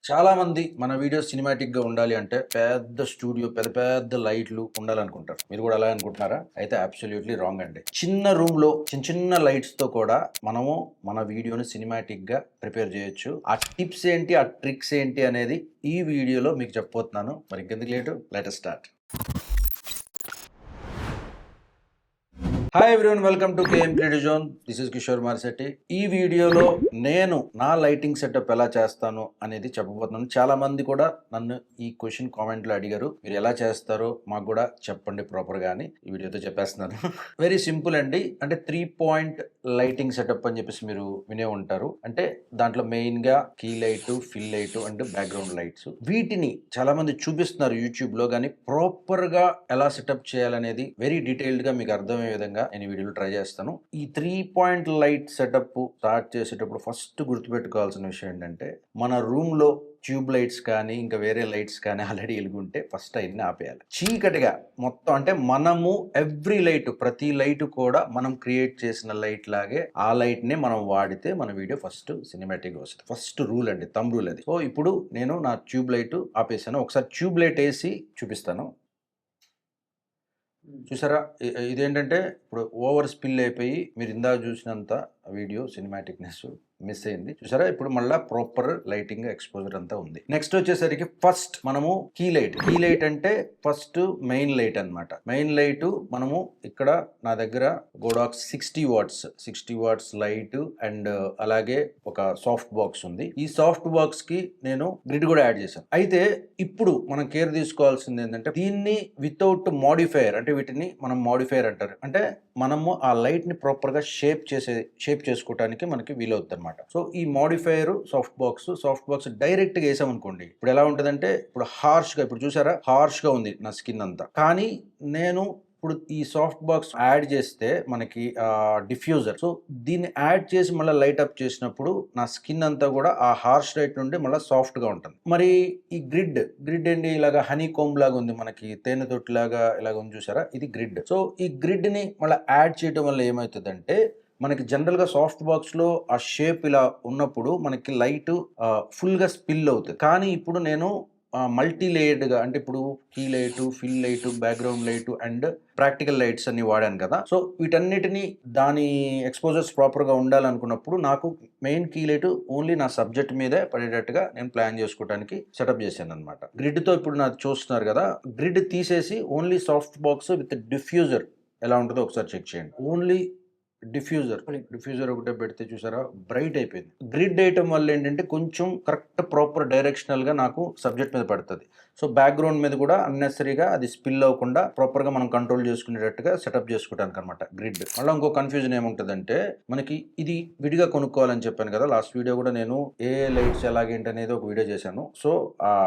చాలా మంది మన వీడియో సినిమాటిక్ గా ఉండాలి అంటే పెద్ద స్టూడియో పెద్ద పెద్ద లైట్లు ఉండాలనుకుంటారు. మీరు కూడా అలా అనుకుంటున్నారా? అయితే అబ్సల్యూట్లీ రాంగ్ అండి. చిన్న రూమ్ లో చిన్న చిన్న లైట్స్ తో కూడా మనము మన వీడియోని సినిమాటిక్ గా ప్రిపేర్ చేయొచ్చు. ఆ టిప్స్ ఏంటి, ఆ ట్రిక్స్ ఏంటి అనేది ఈ వీడియోలో మీకు చెప్పబోతున్నాను. మరి ఇంకెందుకు late, let us start. Hi everyone, welcome to KM creative zone. This is Kishore Marsetti. ఈ వీడియోలో నేను నా లైటింగ్ సెటప్ ఎలా చేస్తాను అనేది చెప్పబోతున్నాను. చాలా మంది కూడా నన్ను ఈ క్వశ్చన్ కామెంట్లో అడిగారు, మీరు ఎలా చేస్తారో మాకు కూడా చెప్పండి ప్రాపర్గా అని ఈ వీడియోతో చెప్పేస్తున్నాను. వెరీ సింపుల్ అండి. అంటే 3 పాయింట్ లైటింగ్ సెటప్ అని చెప్పేసి మీరు వినే ఉంటారు. అంటే దాంట్లో మెయిన్ గా key light, fill light and background lights. వీటిని చాలా మంది చూపిస్తున్నారు యూట్యూబ్ లో, కానీ ప్రాపర్ గా ఎలా సెటప్ చేయాలనేది వెరీ డీటెయిల్డ్ గా మీకు అర్థమయ్యే విధంగా నేను ఈ వీడియోలో ట్రై చేస్తాను. ఈ 3 పాయింట్ లైట్ సెటప్ స్టార్ట్ చేసేటప్పుడు ఫస్ట్ గుర్తుపెట్టుకోవాల్సిన విషయం ఏంటంటే, మన రూమ్ లో ట్యూబ్ లైట్స్ కానీ ఇంకా వేరే లైట్స్ కానీ ఆల్రెడీ వెలుగుంటే ఫస్ట్ అవన్నీ ఆపేయాలి. చీకటిగా మొత్తం, అంటే మనము ఎవ్రీ లైట్, ప్రతి లైట్ కూడా మనం క్రియేట్ చేసిన లైట్ లాగే ఆ లైట్ నే మనం వాడితే మన వీడియో ఫస్ట్ సినిమాటిక్ వస్తుంది. ఫస్ట్ రూల్ అండి, థంబ్ రూల్ అది. సో ఇప్పుడు నేను నా ట్యూబ్ లైట్ ఆపేసాను. ఒకసారి ట్యూబ్ లైట్ వేసి చూపిస్తాను. చూసారా, ఇదేంటంటే ఇప్పుడు ఓవర్ స్పిల్ అయిపోయి మీరు ఇందాక చూసినంత వీడియో సినిమాటిక్నెస్ మిస్ అయింది. చూసారా, ఇప్పుడు మళ్ళీ ప్రాపర్ లైటింగ్ ఎక్స్పోజర్ అంతా ఉంది. నెక్స్ట్ వచ్చేసరికి ఫస్ట్ మనము కీ లైట్ అంటే ఫస్ట్ మెయిన్ లైట్ అన్నమాట. మెయిన్ లైట్ మనము ఇక్కడ నా దగ్గర గోడాక్స్ 60 వాట్స్ లైట్ అండ్ అలాగే ఒక సాఫ్ట్ బాక్స్ ఉంది. ఈ సాఫ్ట్ బాక్స్ కి నేను గ్రిడ్ కూడా యాడ్ చేశాను. అయితే ఇప్పుడు మనం కేర్ తీసుకోవాల్సింది ఏంటంటే, దీన్ని వితౌట్ మాడిఫైయర్, అంటే వీటిని మనం మాడిఫైయర్ అంటారు, అంటే మనము ఆ లైట్ ని ప్రాపర్ గా షేప్ చేసుకోవడానికి మనకి వీలవుతుంది అనమాట. సో ఈ మాడిఫైయర్ సాఫ్ట్ బాక్స్ డైరెక్ట్ గా వేసామనుకోండి, ఇప్పుడు ఎలా ఉంటుందంటే, ఇప్పుడు హార్ష్ గా, ఇప్పుడు చూసారా హార్ష్ గా ఉంది నా స్కిన్ అంతా. కానీ నేను ఇప్పుడు ఈ సాఫ్ట్ బాక్స్ యాడ్ చేస్తే మనకి డిఫ్యూజర్, సో దీన్ని యాడ్ చేసి మళ్ళీ లైట్ అప్ చేసినప్పుడు నా స్కిన్ అంతా కూడా ఆ హార్ష్ లైట్ నుండి మళ్ళీ సాఫ్ట్ గా ఉంటుంది. మరి ఈ గ్రిడ్ ఏంటి, ఇలాగా హనీ కోంబ్ లాగా ఉంది, మనకి తేనె తొట్టి లాగా ఇలాగ ఉంది చూసారా, ఇది గ్రిడ్. సో ఈ గ్రిడ్ ని మళ్ళీ యాడ్ చేయడం వల్ల ఏమవుతుందంటే, మనకి జనరల్ గా సాఫ్ట్ బాక్స్ లో ఆ షేప్ ఇలా ఉన్నప్పుడు మనకి లైట్ ఫుల్ గా స్పిల్ అవుతుంది. కానీ ఇప్పుడు నేను మల్టీ లేయర్డ్ గా, అంటే ఇప్పుడు key light, fill light, background light and practical lights అన్ని వాడాను కదా. సో వీటన్నిటిని దాని ఎక్స్పోజర్స్ ప్రాపర్ గా ఉండాలనుకున్నప్పుడు నాకు మెయిన్ కీ లైట్ ఓన్లీ నా సబ్జెక్ట్ మీదే పడేటట్టుగా నేను ప్లాన్ చేసుకోవడానికి సెటప్ చేశాను అనమాట. గ్రిడ్ తో ఇప్పుడు నాకు చూస్తున్నారు కదా, గ్రిడ్ తీసేసి only soft box with diffuser ఎలా ఉంటుందో ఒకసారి చెక్ చేయండి. ఓన్లీ డిఫ్యూజర్ ఒకటే పెడితే చూసారా, బ్రైట్ అయిపోయింది. గ్రిడ్ వేయటం వల్ల ఏంటంటే కొంచెం కరెక్ట్ ప్రాపర్ డైరెక్షనల్ గా నాకు సబ్జెక్ట్ మీద పడుతుంది. సో బ్యాక్గ్రౌండ్ మీద కూడా అన్నెసరీగా అది స్పిల్ అవ్వకుండా ప్రాపర్ గా మనం కంట్రోల్ చేసుకునేటట్టుగా సెటప్ చేసుకోవడానికి అనమాట గ్రిడ్. మళ్ళీ ఇంకో కన్ఫ్యూజన్ ఏముంటుందంటే, మనకి ఇది విడిగా కొనుక్కోవాలని చెప్పాను కదా లాస్ట్ వీడియో కూడా, నేను ఏ లైట్స్ ఎలాగేంటి అనేది ఒక వీడియో చేశాను. సో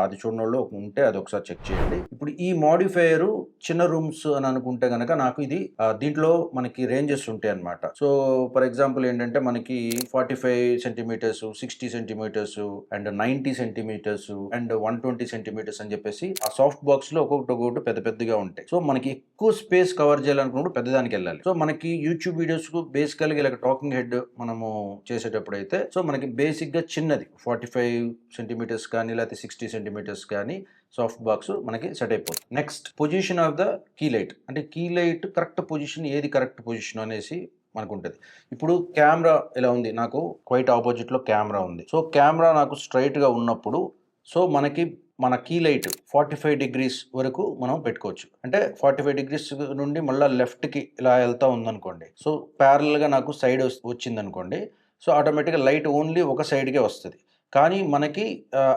అది చూడని వాళ్ళు ఉంటే అది ఒకసారి చెక్ చేయండి. ఇప్పుడు ఈ మాడిఫైయర్ చిన్న రూమ్స్ అని అనుకుంటే గనక, నాకు ఇది దీంట్లో మనకి రేంజెస్ ఉంటాయి అనమాట. సో ఫర్ ఎగ్జాంపుల్ ఏంటంటే, మనకి 45 centimetres, 60 centimetres and 90 centimetres and 120 centimetres అని చెప్పేసి ఆ సాఫ్ట్ బాక్స్ లో ఒక్కొక్కటి పెద్ద పెద్దగా ఉంటాయి. సో మనకి ఎక్కువ స్పేస్ కవర్ చేయాలనుకున్నప్పుడు పెద్దదానికి వెళ్ళాలి. సో మనకి యూట్యూబ్ వీడియోస్ కు బేసికల్ గా ఇలా టాకింగ్ హెడ్ మనము చేసేటప్పుడు అయితే, సో మనకి బేసిక్ గా చిన్నది 45 సెంటీమీటర్స్ కానీ లేకపోతే 60 సెంటీమీటర్స్ కానీ సాఫ్ట్ బాక్స్ మనకి సెట్ అయిపోతుంది. Next position of the key light, అంటే కీ లైట్ కరెక్ట్ పొజిషన్, ఏది కరెక్ట్ పొజిషన్ అనేసి మనకు ఉంటుంది. ఇప్పుడు కెమెరా ఇలా ఉంది, నాకు క్వైట్ ఆపోజిట్ లో కెమెరా ఉంది. సో కెమెరా నాకు స్ట్రైట్ గా ఉన్నప్పుడు, సో మనకి మన కీ లైట్ 45 డిగ్రీస్ వరకు మనం పెట్టుకోవచ్చు. అంటే 45 డిగ్రీస్ నుండి మళ్ళీ లెఫ్ట్ కి ఇలా వెళ్తా ఉందనుకోండి, సో ప్యారల్ గా నాకు సైడ్ వచ్చింది అనుకోండి, సో ఆటోమేటిక్గా లైట్ ఓన్లీ ఒక సైడ్కే వస్తుంది. కానీ మనకి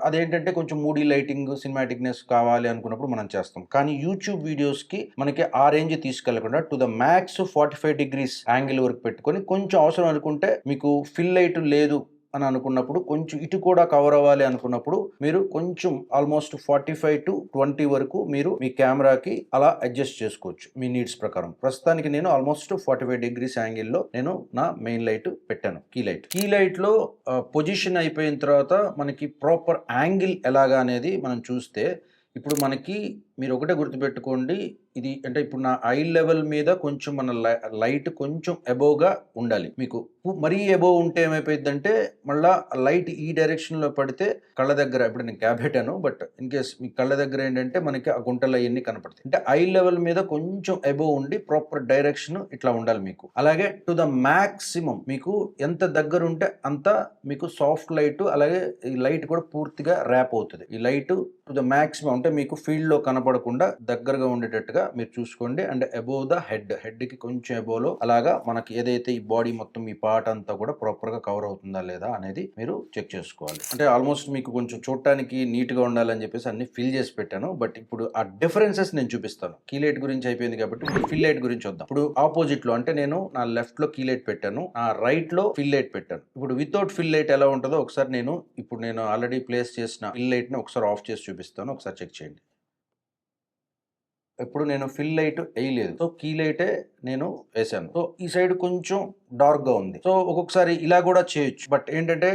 అదేంటంటే కొంచెం మూడీ లైటింగ్, సినిమాటిక్నెస్ కావాలి అనుకున్నప్పుడు మనం చేస్తాం. కానీ యూట్యూబ్ వీడియోస్కి మనకి ఆ రేంజ్ తీసుకెళ్లకుండా to the max 45 degrees angle వరకు పెట్టుకొని, కొంచెం అవసరం అనుకుంటే మీకు ఫిల్ లైట్ లేదు అని అనుకున్నప్పుడు, కొంచెం ఇటు కూడా కవర్ అవ్వాలి అనుకున్నప్పుడు, మీరు కొంచెం ఆల్మోస్ట్ 45 to 20 వరకు మీరు మీ కెమెరాకి అలా అడ్జస్ట్ చేసుకోవచ్చు మీ నీడ్స్ ప్రకారం. ప్రస్తుతానికి నేను ఆల్మోస్ట్ 45 డిగ్రీస్ యాంగిల్లో నేను నా మెయిన్ లైట్ పెట్టాను, కీ లైట్ లో పొజిషన్ అయిపోయిన తర్వాత మనకి ప్రాపర్ యాంగిల్ ఎలాగా అనేది మనం చూస్తే, ఇప్పుడు మనకి మీరు ఒకటే గుర్తుపెట్టుకోండి. ఇది అంటే ఇప్పుడు నా ఐ లెవెల్ మీద కొంచెం మన లైట్ కొంచెం అబోవ్‌గా ఉండాలి. మీకు మరీ అబోవ్ ఉంటే ఏమైపోయిద్దంటే మళ్ళా లైట్ ఈ డైరెక్షన్‌లో పడితే కళ్ళ దగ్గర ఇప్పుడు నేను క్యాప్ పెట్టాను. బట్ ఇన్ కేస్ మీ కళ్ళ దగ్గర ఏంటంటే మనకి ఆ గుంటలు అయన్నీ కనపడతాయి. అంటే ఐ లెవెల్ మీద కొంచెం అబోవ్ ఉండి ప్రాపర్ డైరెక్షన్ ఇట్లా ఉండాలి మీకు. అలాగే టు ద మాక్సిమం మీకు ఎంత దగ్గరుంటే అంత మీకు సాఫ్ట్ లైట్ అలాగే ఈ లైట్ కూడా పూర్తిగా ర్యాప్ అవుతది. ఈ లైట్ టు ద మాక్సిమం అంటే మీకు ఫీల్డ్‌లో కనపడకుండా దగ్గరగా ఉండేటట్టుగా మీరు చూసుకోండి. అండ్ అబోవ్ ద హెడ్‌కి కొంచెం అబోవ్‌లో అలాగా మనకి ఏదైతే ఈ బాడీ మొత్తం ఈ పార్ట్ అంతా కూడా ప్రాపర్‌గా కవర్ అవుతుందా లేదా అనేది మీరు చెక్ చేసుకోవాలి. అంటే ఆల్మోస్ట్ మీకు కొంచెం చూడటానికి నీట్‌గా ఉండాలని చెప్పేసి అన్ని ఫిల్ చేసి పెట్టాను. బట్ ఇప్పుడు ఆ డిఫరెన్సెస్ నేను చూపిస్తాను. కీ లైట్ గురించి అయిపోయింది కాబట్టి ఇప్పుడు ఫిల్ లైట్ గురించి వద్దాం. ఇప్పుడు ఆపోజిట్‌లో అంటే నేను నా లెఫ్ట్‌లో కీ లైట్ పెట్టాను. నా రైట్‌లో ఫిల్ లైట్ పెట్టాను. ఇప్పుడు వితౌట్ ఫిల్ లైట్ ఎలా ఉంటదో ఒకసారి నేను ఆల్రెడీ ప్లేస్ చేసిన ఫిల్ లైట్‌ని ఒకసారి ఆఫ్ చేసి చూపిస్తాను. ఒకసారి చెక్ చేయండి. ఇప్పుడు నేను ఫిల్ లైట్ ఎయలేదు. సో, కీ లైటే నేను ఎసాను. సో, ఈ సైడ్ కొంచెం డార్క్‌గా ఉంది. సో, ఒక్కొక్కసారి ఇలా గూడా చేయొచ్చు. బట్ ఏంటంటే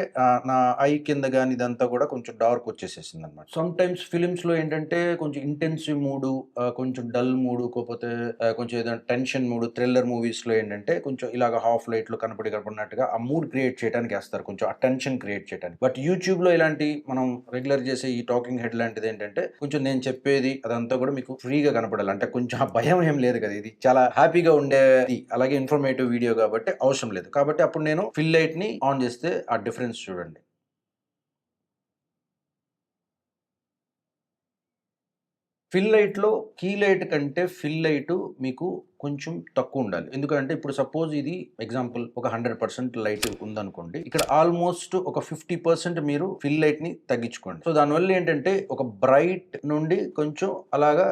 నా ఐ కింద గాని ఇదంతా గూడా కొంచెం డార్క్ వచ్చేసేసిందనమాట. సమ్ టైమ్స్ ఫిల్మ్స్‌లో ఏంటంటే కొంచెం ఇంటెన్సివ్ మూడు, కొంచెం డల్ మూడు, కాకపోతే కొంచెం ఏదైనా టెన్షన్ మూడు, థ్రిల్లర్ మూవీస్‌లో ఏంటంటే కొంచెం ఇలాగ హాఫ్ లైట్‌లో కనపడినట్టుగా ఆ మూడ్ క్రియేట్ చేయడానికి ఏస్తారు. కొంచెం ఆ టెన్షన్ క్రియేట్ చేయడానికి. బట్ యూట్యూబ్‌లో ఇలాంటి మనం రెగ్యులర్ చేసే ఈ టాకింగ్ హెడ్ లాంటిదేంటంటే కొంచెం నేను చెప్పేది అదంతా గూడా మీకు ఫ్రీగా కనపడాలి. అంటే కొంచెం ఆ భయం ఏం లేదు కదా! ఇది చాలా హ్యాపీగా ఉండేది. అలాగే ఇన్ఫర్మేటివ్ వీడియో కాబట్టి అవసరం లేదు. కాబట్టి అప్పుడు నేను ఫిల్ లైట్‌ని ఆన్ చేస్తే ఆ డిఫరెన్స్ చూడండి. ఫిల్ లైట్‌లో కీ లైట్ కంటే ఫిల్ లైటు మీకు కొంచెం తక్కువుండాలి. ఎందుకంటే ఇప్పుడు సపోజ్ ఇది ఎగ్జాంపుల్ ఒక 100% లైట్ ఉందనుకోండి. ఇక్కడ ఆల్‌మోస్ట్ ఒక 50% మీరు ఫిల్ లైట్‌ని తగ్గించుకోండి. సో, దానివల్ల ఏంటంటే ఒక బ్రైట్ నుండి కొంచెం అలాగా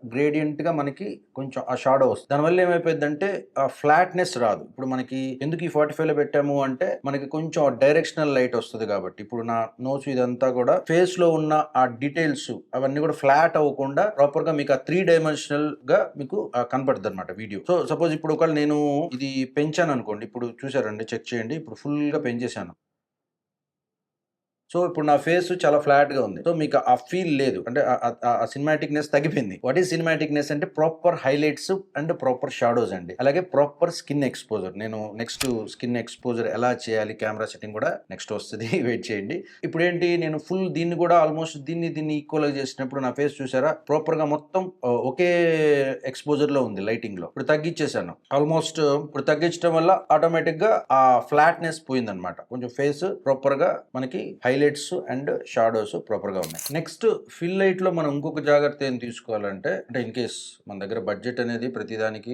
గ్రేడియంట్‌గా మనకి కొంచెం ఆ షాడో వస్తది. దానివల్ల ఏమైపోయిద్దంటే ఆ ఫ్లాట్‌నెస్ రాదు. ఇప్పుడు మనకి ఎందుకు ఈ 45లో పెట్టాము అంటే మనకి కొంచెం డైరెక్షనల్ లైట్ వస్తది కాబట్టి. ఇప్పుడు నా నోస్ ఇదంతా కూడా ఫేస్‌లో ఉన్న ఆ డీటెయిల్స్ అవన్నీ కూడా ఫ్లాట్ అవ్వకుండా ప్రాపర్‌గా మీకు ఆ 3 డైమెన్షనల్‌గా మీకు కనపడుద్దనమాట వీడియో. సో, సపోజ్ ఇప్పుడు ఒకవేళ నేను ఇది పెంచాననుకోండి. ఇప్పుడు చూసారండి చెక్ చేయండి. ఇప్పుడు ఫుల్‌గా పెంచేసాను. సో, ఇప్పుడు నా ఫేస్ చాలా ఫ్లాట్‌గా ఉంది. సో, మీకు ఆ ఫీల్ లేదు. అంటే ఆ సినిమాటిక్‌నెస్ తగ్గిపోయింది. వాట్ ఈస్ సినిమాటిక్‌నెస్ అంటే proper highlights and proper shadows అండి. అలాగే ప్రాపర్ స్కిన్ ఎక్స్‌పోజర్. నేను నెక్స్ట్ స్కిన్ ఎక్స్‌పోజర్ ఎలా చేయాలి కెమెరా సెట్టింగ్ కూడా నెక్స్ట్ వస్తది. వెయిట్ చేయండి. ఇప్పుడేంటి నేను ఫుల్ దీన్ని కూడా ఆల్మోస్ట్ దీన్ని ఈక్వల్‌గా చేసినప్పుడు నా ఫేస్ చూసారా? ప్రాపర్‌గా మొత్తం ఒకే ఎక్స్‌పోజర్‌లో ఉంది లైటింగ్‌లో. ఇప్పుడు తగ్గిచ్చేసాను. ఆల్మోస్ట్ ఇప్పుడు తగ్గించడం వల్ల ఆటోమేటిక్‌గా ఆ ఫ్లాట్‌నెస్ పోయిందనమాట. కొంచెం ఫేస్ ప్రాపర్‌గా మనకి హైలైట్స్ అండ్ షాడోస్ ప్రాపర్‌గా ఉన్నాయి. నెక్స్ట్ ఫిల్ లైట్‌లో మనం ఇంకొక జాగ్రత్త ఏం తీసుకోవాలంటే అంటే ఇన్ కేస్ మన దగ్గర బడ్జెట్ అనేది ప్రతిదానికి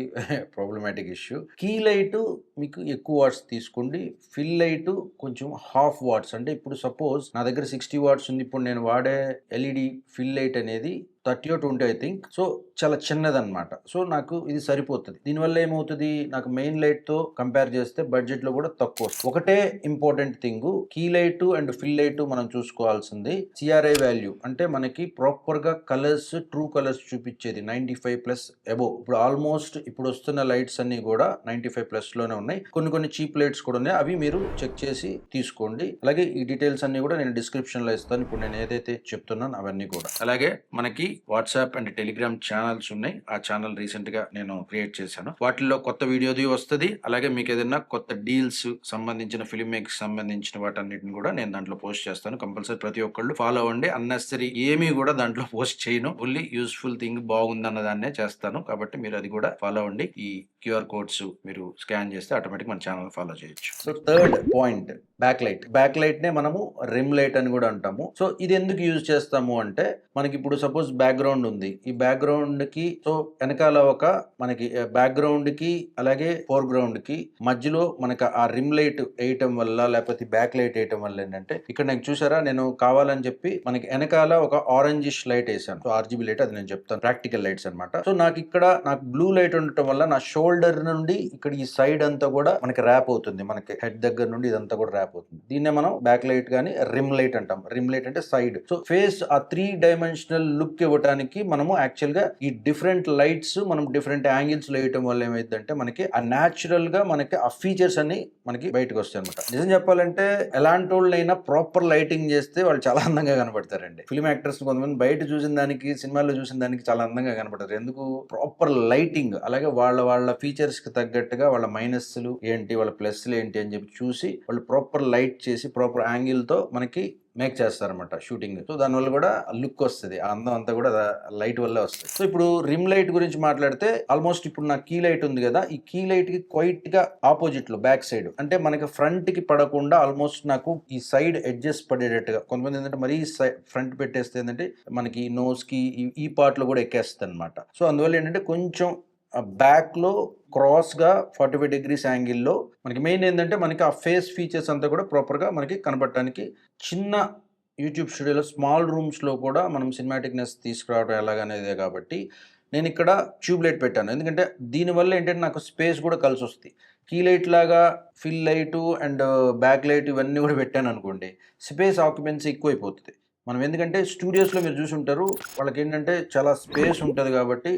ప్రాబ్లమాటిక్ ఇష్యూ. కీ లైట్ మీకు ఎక్కువ వాట్స్ తీసుకోండి. ఫిల్ లైట్ కొంచెం హాఫ్ వాట్స్ అంటే ఇప్పుడు సపోజ్ నా దగ్గర 60 వాట్స్ ఉంది. ఇప్పుడు నేను వాడే ఎల్ఈడి ఫిల్ లైట్ అనేది 30 20 ఐ థింక్. సో, చాలా చిన్నదనమాట. సో, నాకు ఇది సరిపోతది. దీనివల్ల ఏమవుతది నాకు మెయిన్ లైట్‌తో కంపేర్ చేస్తే బడ్జెట్‌లో కూడా తక్కువొస్తది. ఒకటే important thing key light and fill light మనం చూసుకోవాల్సింది సీఆర్ఐ వాల్యూ. అంటే మనకి ప్రాపర్‌గా కలర్స్ ట్రూ కలర్స్ చూపిచ్చేది 95+ అబోవ్. ఇప్పుడు ఆల్మోస్ట్ ఇప్పుడొస్తున్న లైట్స్ అన్నీ కూడా 95+ లోనే ఉన్నాయి. కొన్ని చీప్ లైట్స్ కూడా ఉన్నాయి. అవి మీరు చెక్ చేసి తీసుకోండి. అలాగే ఈ డీటెయిల్స్ అన్నీ కూడా నేను డిస్క్రిప్షన్‌లో ఇస్తాను. ఇప్పుడు నేను ఏదైతే చెప్తున్నానో అవన్నీ కూడా. అలాగే మనకి వాట్సాప్ అండ్ టెలిగ్రామ్ ఛానల్స్ ఉన్నాయి. ఆ ఛానల్ రీసెంట్‌గా నేను క్రియేట్ చేశాను. వాటిల్లో కొత్త వీడియోది వస్తది. అలాగే మీకేదైనా కొత్త డీల్స్ సంబంధించిన ఫిల్మ్ మేక్‌కి సంబంధించిన వాటన్నిటిని కూడా నేను దాంట్లో పోస్ట్ చేస్తాను. కంపల్సరీ ప్రతి ఒక్కళ్ళు ఫాలో అవ్వండి. అన్నెసెసరీ ఏమీ కూడా దాంట్లో పోస్ట్ చేయను. ఓన్లీ యూజ్‌ఫుల్ థింగ్ బాగుందన్న దాన్నే చేస్తాను. కాబట్టి మీరు అది కూడా ఫాలో అవ్వండి. ఈ క్యూఆర్ కోడ్స్ మీరు స్కాన్ చేస్తే ఆటోమేటిక్ మన ఛానల్ ఫాలో చేయొచ్చు. So, third point back light. Back లైట్‌నే మనము రిమ్ లైట్ అని కూడా అంటాము. సో, ఇది ఎందుకు యూజ్ చేస్తాము అంటే మనకిప్పుడు సపోజ్ బ్యాక్‌గ్రౌండ్ ఉంది. ఈ బ్యాక్‌గ్రౌండ్‌కి సో, ఎనకాల ఒక మనకి బ్యాక్‌గ్రౌండ్‌కి అలాగే ఫోర్‌గ్రౌండ్‌కి మధ్యలో మనకు ఆ రిమ్ లైట్ ఎయటం వల్ల లేకపోతే బ్యాక్ లైట్ ఎయటం వల్ల ఏంటంటే ఇక్కడ నాకు చూసారా నేను కావాలని చెప్పి మనకి ఎనకాల ఒక ఆరెంజిష్ లైట్ ఎసాను. సో, ఆర్‌జీబీ లైట్ అది నేను చెప్తాను. ప్రాక్టికల్ లైట్స్ అన్నమాట. సో, నాకు బ్లూ లైట్ ఉండటం వల్ల నా షోల్డర్ షోల్డర్ నుండి ఇక్కడ ఈ సైడ్ అంతా కూడా మనకి ర్యాప్ అవుతుంది, మనకి హెడ్ దగ్గర నుండి ఇదంతా కూడా ర్యాప్ అవుతుంది. దీన్నే మనం బ్యాక్ లైట్ కానీ రిమ్ లైట్ అంటాం. రిమ్ లైట్ అంటే సైడ్. సో ఫేస్ ఆ 3 డైమెన్షనల్ లుక్ ఇవ్వడానికి మనము యాక్చువల్ గా ఈ డిఫరెంట్ లైట్స్ మనం డిఫరెంట్ యాంగిల్స్ లో వేయటం వల్ల ఏమైందంటే మనకి ఆ న్యాచురల్ గా మనకి ఆ ఫీచర్స్ అన్ని మనకి బయటకు వస్తాయి అనమాట. నిజం చెప్పాలంటే ఎలాంటి వాళ్ళైనా ప్రాపర్ లైటింగ్ చేస్తే వాళ్ళు చాలా అందంగా కనపడతారండి. ఫిల్మ్ యాక్టర్స్ కొంతమంది బయట చూసిన దానికి సినిమాల్లో చూసిన దానికి చాలా అందంగా కనపడతారు. ఎందుకు? ప్రాపర్ లైటింగ్, అలాగే వాళ్ళ ఫీచర్స్ కి తగ్గట్టుగా వాళ్ళ మైనస్లు ఏంటి, వాళ్ళ ప్లస్లు ఏంటి అని చెప్పి చూసి వాళ్ళు ప్రాపర్ లైట్ చేసి ప్రాపర్ యాంగిల్ తో మనకి మేక్ చేస్తారనమాట షూటింగ్. సో దానివల్ల కూడా లుక్ వస్తుంది, ఆ అందం అంతా కూడా లైట్ వల్లే వస్తుంది. సో ఇప్పుడు రిమ్ లైట్ గురించి మాట్లాడితే ఆల్మోస్ట్ ఇప్పుడు నా కీ లైట్ ఉంది కదా, ఈ కీ లైట్ కి క్వైట్ గా ఆపోజిట్ లో బ్యాక్ సైడ్ అంటే మనకి ఫ్రంట్ కి పడకుండా ఆల్మోస్ట్ నాకు ఈ సైడ్ ఎడ్జెస్ పడేటట్టుగా, కొంతమంది ఏంటంటే మరీ ఫ్రంట్ పెట్టేస్తే ఏంటంటే మనకి నోస్ కి ఈ పార్ట్ లో కూడా ఎక్కేస్తుంది అనమాట. సో అందువల్ల ఏంటంటే కొంచెం బ్యాక్ లో క్రాస్ గా 45 డిగ్రీస్ యాంగిల్లో మనకి మెయిన్ ఏంటంటే మనకి ఆ ఫేస్ ఫీచర్స్ అంతా కూడా ప్రాపర్ గా మనకి కనపడటానికి చిన్న యూట్యూబ్ స్టూడియోలో స్మాల్ రూమ్స్ లో కూడా మనం సినిమాటిక్నెస్ తీసుకురావడం ఎలాగనేదే కాబట్టి నేను ఇక్కడ ట్యూబ్ లైట్ పెట్టాను. ఎందుకంటే దీనివల్ల ఏంటంటే నాకు స్పేస్ కూడా కలిసి వస్తుంది. కీ లైట్ లాగా fill light and back light ఇవన్నీ కూడా పెట్టాను అనుకోండి, స్పేస్ ఆక్యుపెన్సీ ఎక్కువైపోతుంది. మనం ఎందుకంటే స్టూడియోస్లో మీరు చూసి ఉంటారు, వాళ్ళకి ఏంటంటే చాలా స్పేస్ ఉంటుంది కాబట్టి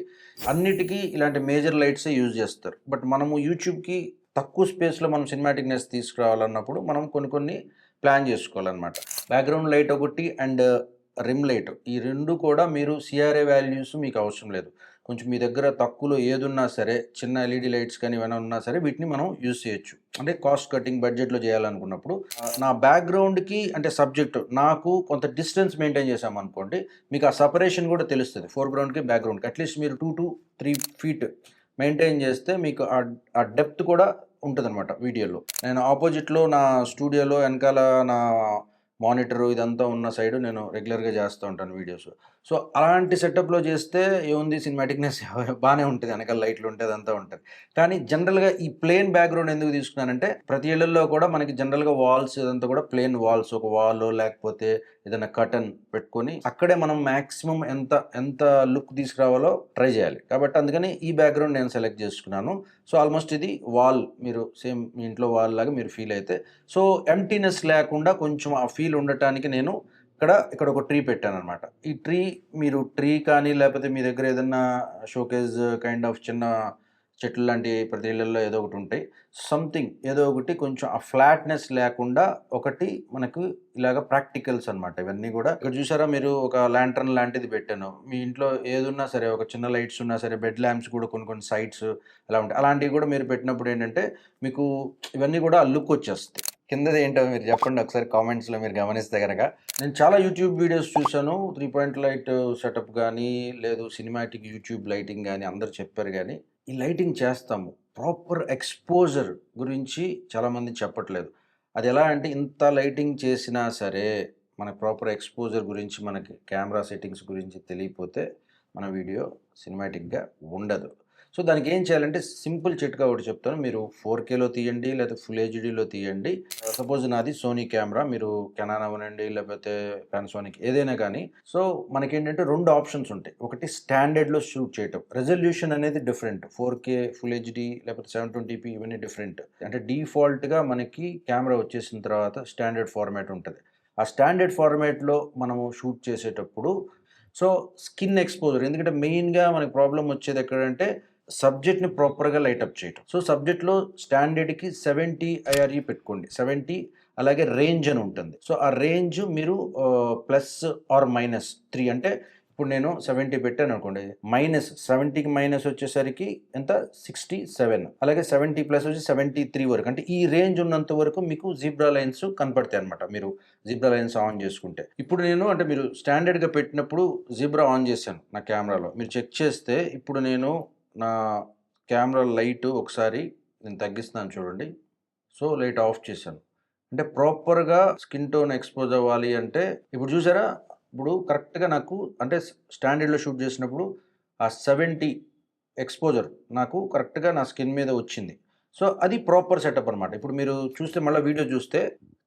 అన్నిటికీ ఇలాంటి మేజర్ లైట్సే యూజ్ చేస్తారు. బట్ మనము యూట్యూబ్కి తక్కువ స్పేస్లో మనం సినిమాటిక్నెస్ తీసుకురావాలన్నప్పుడు మనం కొన్ని ప్లాన్ చేసుకోవాలన్నమాట. బ్యాక్గ్రౌండ్ లైట్ ఒకటి అండ్ రిమ్ లైట్, ఈ రెండు కూడా మీరు సిఆర్ఏ వాల్యూస్ మీకు అవసరం లేదు. కొంచెం మీ దగ్గర తక్కువలో ఏదున్నా సరే, చిన్న ఎల్ఈడి లైట్స్ కానీ ఏమైనా ఉన్నా సరే వీటిని మనం యూజ్ చేయొచ్చు. అంటే కాస్ట్ కటింగ్ బడ్జెట్లో చేయాలనుకున్నప్పుడు నా బ్యాక్గ్రౌండ్కి అంటే సబ్జెక్ట్ నాకు కొంత డిస్టెన్స్ మెయింటైన్ చేసామనుకోండి, మీకు ఆ సపరేషన్ కూడా తెలుస్తుంది ఫోర్గ్రౌండ్కి బ్యాక్గ్రౌండ్కి. అట్లీస్ట్ మీరు 2 to 3 feet మెయింటైన్ చేస్తే మీకు ఆ డెప్త్ కూడా ఉంటుందన్నమాట వీడియోలో. నేను ఆపోజిట్లో నా స్టూడియోలో వెనకాల నా మానిటరు ఇదంతా ఉన్న సైడు నేను రెగ్యులర్గా చేస్తూ ఉంటాను వీడియోస్. సో అలాంటి సెటప్లో చేస్తే ఏముంది, సినిమాటిక్నెస్ బాగానే ఉంటుంది, వెనకాల లైట్లు ఉంటే అదంతా ఉంటుంది. కానీ జనరల్గా ఈ ప్లేన్ బ్యాక్గ్రౌండ్ ఎందుకు తీసుకున్నానంటే ప్రతి ఇళ్లలో కూడా మనకి జనరల్గా వాల్స్ ఇదంతా కూడా ప్లేన్ వాల్స్, ఒక వాల్ లేకపోతే ఏదైనా కర్టన్ పెట్టుకొని అక్కడే మనం మ్యాక్సిమం ఎంత లుక్ తీసుకురావాలో ట్రై చేయాలి. కాబట్టి అందుకని ఈ బ్యాక్గ్రౌండ్ నేను సెలెక్ట్ చేసుకున్నాను. సో ఆల్మోస్ట్ ఇది వాల్, మీరు సేమ్ మీ ఇంట్లో వాల్ లాగా మీరు ఫీల్ అయితే, సో ఎంప్టీనెస్ లేకుండా కొంచెం ఆ ఫీల్ ఉండటానికి నేను ఇక్కడ ఒక ట్రీ పెట్టాననమాట. ఈ ట్రీ కానీ లేకపోతే మీ దగ్గర ఏదన్నా షోకేజ్ కైండ్ ఆఫ్ చిన్న చెట్లు లాంటి ప్రతి ఇళ్లలో ఏదో ఒకటి ఉంటాయి. సంథింగ్ ఏదో ఒకటి కొంచెం ఆ ఫ్లాట్నెస్ లేకుండా ఒకటి మనకు ఇలాగ ప్రాక్టికల్స్ అనమాట. ఇవన్నీ కూడా ఇక్కడ చూసారా మీరు, ఒక ల్యాంటర్న్ లాంటిది పెట్టాను. మీ ఇంట్లో ఏదున్నా సరే, ఒక చిన్న లైట్స్ ఉన్నా సరే, బెడ్ ల్యాంప్స్ కూడా కొన్ని సైట్స్ అలా ఉంటాయి. అలాంటివి కూడా మీరు పెట్టినప్పుడు ఏంటంటే మీకు ఇవన్నీ కూడా లుక్ వచ్చేస్తాయి. కిందది ఏంటో మీరు చెప్పండి ఒకసారి కామెంట్స్లో మీరు గమనిస్తే కనుక. నేను చాలా యూట్యూబ్ వీడియోస్ చూశాను, 3 పాయింట్ లైట్ సెటప్ కానీ లేదు సినిమాటిక్ యూట్యూబ్ లైటింగ్ కానీ అందరు చెప్పారు. కానీ ఈ లైటింగ్ చేస్తాము, ప్రాపర్ ఎక్స్పోజర్ గురించి చాలామంది చెప్పట్లేదు. అది ఎలా అంటే ఇంత లైటింగ్ చేసినా సరే మనకు ప్రాపర్ ఎక్స్పోజర్ గురించి, మనకి కెమెరా సెట్టింగ్స్ గురించి తెలియకపోతే మన వీడియో సినిమాటిక్గా ఉండదు. సో దానికి ఏం చేయాలంటే సింపుల్ చిట్కా ఒకటి చెప్తాను. మీరు 4Kలో తీయండి లేదా ఫుల్ హెచ్డీలో తీయండి. సపోజ్ నాది సోనీ కెమెరా, మీరు కెనాన్ అవ్వనండి లేకపోతే పానాసోనిక్ ఏదైనా కానీ. సో మనకేంటంటే 2 ఆప్షన్స్ ఉంటాయి. ఒకటి స్టాండర్డ్లో షూట్ చేయటం, రెజల్యూషన్ అనేది డిఫరెంట్, 4K ఫుల్ హెచ్డీ లేకపోతే 720p ఇవన్నీ డిఫరెంట్. అంటే డిఫాల్ట్గా మనకి కెమెరా వచ్చేసిన తర్వాత స్టాండర్డ్ ఫార్మాట్ ఉంటుంది. ఆ స్టాండర్డ్ ఫార్మాట్లో మనము షూట్ చేసేటప్పుడు సో స్కిన్ ఎక్స్పోజర్, ఎందుకంటే మెయిన్గా మనకి ప్రాబ్లం వచ్చేది ఎక్కడంటే సబ్జెక్ట్ని ప్రాపర్గా లైటప్ చేయటం. సో సబ్జెక్ట్లో స్టాండర్డ్కి 70 IRE పెట్టుకోండి, 70. అలాగే రేంజ్ అని ఉంటుంది. సో ఆ రేంజ్ మీరు +or-3 అంటే ఇప్పుడు నేను 70 పెట్టాను అనుకోండి, -70కి మైనస్ వచ్చేసరికి ఎంత 67, అలాగే 70 ప్లస్ వచ్చి 73 వరకు. అంటే ఈ రేంజ్ ఉన్నంత వరకు మీకు జీబ్రా లైన్స్ కనపడతాయి అనమాట, మీరు జీబ్రా లైన్స్ ఆన్ చేసుకుంటే. ఇప్పుడు నేను అంటే మీరు స్టాండర్డ్గా పెట్టినప్పుడు జీబ్రా ఆన్ చేశాను నా కెమెరాలో, మీరు చెక్ చేస్తే ఇప్పుడు నేను నా కెమెరా లైట్ ఒకసారి నేను తగ్గిస్తున్నాను చూడండి. సో లైట్ ఆఫ్ చేశాను. అంటే ప్రాపర్గా స్కిన్ టోన్ ఎక్స్పోజ్ అవ్వాలి అంటే ఇప్పుడు చూసారా, ఇప్పుడు కరెక్ట్గా నాకు అంటే స్టాండర్డ్లో షూట్ చేసినప్పుడు ఆ 70 ఎక్స్పోజర్ నాకు కరెక్ట్గా నా స్కిన్ మీద వచ్చింది. సో అది ప్రాపర్ సెటప్ అనమాట. ఇప్పుడు మీరు చూస్తే మళ్ళీ వీడియో చూస్తే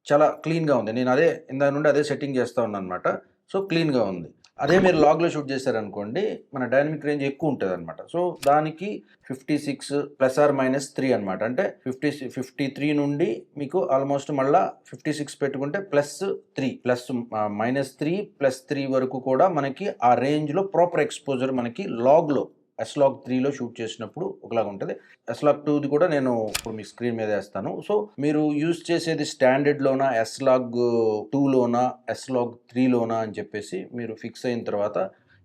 చాలా క్లీన్గా ఉంది. నేను ఇందా నుండి అదే సెట్టింగ్ చేస్తూ ఉన్నాను అనమాట. సో క్లీన్గా ఉంది. అదే మీరు లాగ్లో షూట్ చేశారనుకోండి మన డైనమిక్ రేంజ్ ఎక్కువ ఉంటుంది అనమాట. సో దానికి 56 ± 3 అనమాట. అంటే 53 నుండి మీకు ఆల్మోస్ట్ మళ్ళీ 56 పెట్టుకుంటే +3 -3 +3 వరకు కూడా మనకి ఆ రేంజ్లో ప్రాపర్ ఎక్స్పోజర్ మనకి లాగ్లో S-Log3లో షూట్ చేసినప్పుడు ఒకలాగా ఉంటుంది. S-Log2ది కూడా నేను ఇప్పుడు మీ స్క్రీన్ మీద వేస్తాను. సో మీరు యూజ్ చేసేది స్టాండర్డ్లోనా, S-Log2లోనా, S-Log3లోనా అని చెప్పేసి మీరు ఫిక్స్ అయిన తర్వాత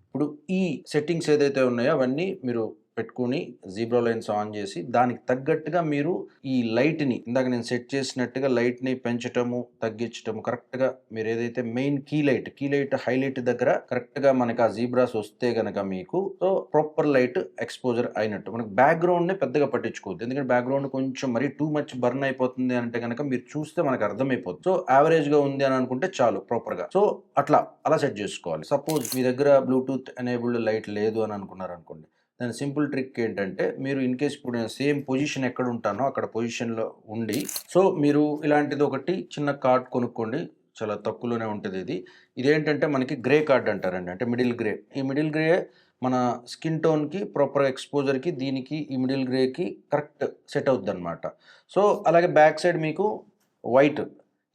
ఇప్పుడు ఈ సెట్టింగ్స్ ఏదైతే ఉన్నాయో అవన్నీ మీరు పెట్టుకుని జీబ్రా లైన్స్ ఆన్ చేసి దానికి తగ్గట్టుగా మీరు ఈ లైట్ని ఇందాక నేను సెట్ చేసినట్టుగా లైట్ని పెంచటము తగ్గించటము కరెక్ట్గా మీరు ఏదైతే మెయిన్ కీ లైట్ హైలైట్ దగ్గర కరెక్ట్గా మనకి ఆ జీబ్రాస్ వస్తే గనక మీకు సో ప్రాపర్ లైట్ ఎక్స్పోజర్ అయినట్టు. మనకి బ్యాక్గ్రౌండ్ని పెద్దగా పట్టించుకోవద్దు, ఎందుకంటే బ్యాక్గ్రౌండ్ కొంచెం మరీ టూ మచ్ బర్న్ అయిపోతుంది అంటే కనుక మీరు చూస్తే మనకు అర్థమైపోతుంది. సో యావరేజ్గా ఉంది అని అనుకుంటే చాలు ప్రాపర్గా. సో అలా సెట్ చేసుకోవాలి. సపోజ్ మీ దగ్గర బ్లూటూత్ ఎనేబుల్డ్ లైట్ లేదు అని అనుకున్నారు అనుకోండి, దాని సింపుల్ ట్రిక్ ఏంటంటే మీరు ఇన్ కేస్ ఇప్పుడు నేను సేమ్ పొజిషన్ ఎక్కడ ఉంటానో అక్కడ పొజిషన్లో ఉండి సో మీరు ఇలాంటిది ఒకటి చిన్న కార్డ్ కొనుక్కోండి, చాలా తక్కువలోనే ఉంటుంది. ఇదేంటంటే మనకి గ్రే కార్డ్ అంటారండి, అంటే మిడిల్ గ్రే. ఈ మిడిల్ గ్రే మన స్కిన్ టోన్కి ప్రాపర్ ఎక్స్పోజర్కి దీనికి ఈ మిడిల్ గ్రేకి కరెక్ట్ సెట్ అవుద్ది అనమాట. సో అలాగే బ్యాక్ సైడ్ మీకు వైట్,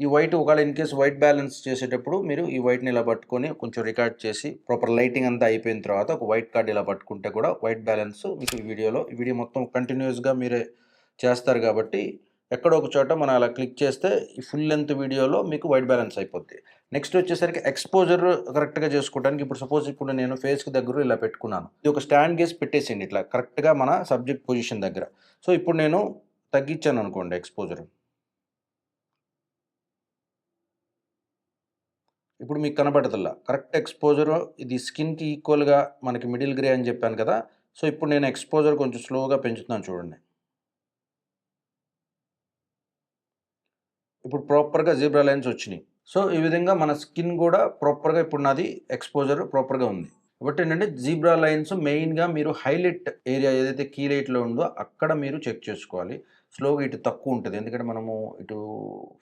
ఈ వైట్ ఒకవేళ ఇన్ కేసు వైట్ బ్యాలెన్స్ చేసేటప్పుడు మీరు ఈ వైట్ని ఇలా పట్టుకొని కొంచెం రికార్డ్ చేసి ప్రాపర్ లైటింగ్ అంతా అయిపోయిన తర్వాత ఒక వైట్ కార్డ్ ఇలా పట్టుకుంటే కూడా వైట్ బ్యాలెన్స్ మీకు ఈ వీడియో మొత్తం కంటిన్యూస్గా మీరే చేస్తారు కాబట్టి ఎక్కడో ఒక చోట మనం అలా క్లిక్ చేస్తే ఈ ఫుల్ లెంత్ వీడియోలో మీకు వైట్ బ్యాలెన్స్ అయిపోద్ది. నెక్స్ట్ వచ్చేసరికి ఎక్స్పోజర్ కరెక్ట్గా చేసుకోవడానికి ఇప్పుడు నేను ఫేస్కి దగ్గర ఇలా పెట్టుకున్నాను. ఇది ఒక స్టాండ్ గేస్ పెట్టేసింది ఇట్లా కరెక్ట్గా మన సబ్జెక్ట్ పొజిషన్ దగ్గర. సో ఇప్పుడు నేను తగ్గించాను అనుకోండి ఎక్స్పోజర్, ఇప్పుడు మీకు కనబడతల్లా కరెక్ట్ ఎక్స్పోజర్. ఇది స్కిన్కి ఈక్వల్గా మనకి మిడిల్ గ్రే అని చెప్పాను కదా. సో ఇప్పుడు నేను ఎక్స్పోజర్ కొంచెం స్లోగా పెంచుతున్నాను చూడండి. ఇప్పుడు ప్రాపర్గా జీబ్రా లైన్స్ వచ్చినాయి. సో ఈ విధంగా మన స్కిన్ కూడా ప్రాపర్గా ఇప్పుడు నాది ఎక్స్పోజర్ ప్రాపర్గా ఉంది. కాబట్టి ఏంటంటే జీబ్రా లైన్స్ మెయిన్గా మీరు హైలైట్ ఏరియా ఏదైతే కీ లైట్లో ఉందో అక్కడ మీరు చెక్ చేసుకోవాలి. స్లోగా ఇటు తక్కువ ఉంటుంది, ఎందుకంటే మనము ఇటు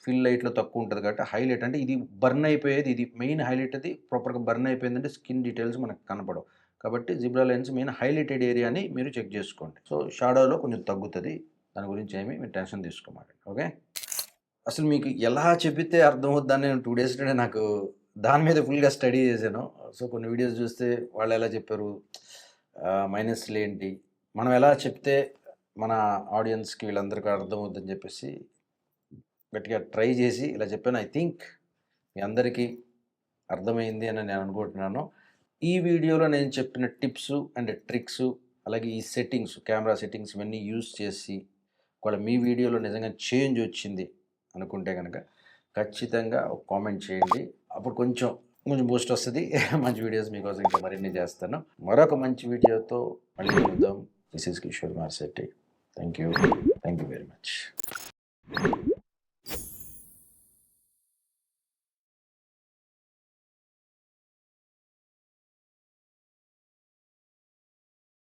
ఫిల్ లైట్లో తక్కువ ఉంటుంది కాబట్టి హైలైట్ అంటే ఇది బర్న్ అయిపోయేది, ఇది మెయిన్ హైలైట్ అది ప్రాపర్గా బర్న్ అయిపోయిందంటే స్కిన్ డీటెయిల్స్ మనకు కనపడవు. కాబట్టి జీబ్రా లైన్స్ మెయిన్ హైలైటెడ్ ఏరియాని మీరు చెక్ చేసుకోండి. సో షాడోలో కొంచెం తగ్గుతుంది, దాని గురించి ఏమి మీరు టెన్షన్ తీసుకోమాకండి. ఓకే, అసలు మీకు ఎలా చెబితే అర్థమవుద్దని నేను 2 డేస్ నుండి నాకు దాని మీద ఫుల్గా స్టడీ చేశాను. సో కొన్ని వీడియోస్ చూస్తే వాళ్ళు ఎలా చెప్పారు, మైనస్లు ఏంటి, మనం ఎలా చెప్తే మన ఆడియన్స్కి వీళ్ళందరికీ అర్థమవుద్దని చెప్పేసి గట్టిగా ట్రై చేసి ఇలా చెప్పాను. ఐ థింక్ మీ అందరికీ అర్థమైంది అని నేను అనుకుంటున్నాను. ఈ వీడియోలో నేను చెప్పిన టిప్స్ అండ్ ట్రిక్స్ అలాగే ఈ సెట్టింగ్స్, కెమెరా సెట్టింగ్స్ ఇవన్నీ యూజ్ చేసి ఒకవేళ మీ వీడియోలో నిజంగా చేంజ్ వచ్చింది అనుకుంటే కనుక ఖచ్చితంగా ఒక కామెంట్ చేయండి. అప్పుడు కొంచెం బూస్ట్ వస్తుంది. మంచి వీడియోస్ మీకోసం ఇంకా మరిన్ని చేస్తాను. మరొక మంచి వీడియోతో మళ్ళీ కలుద్దాం. This is Kishore Marsetti. Thank you very much.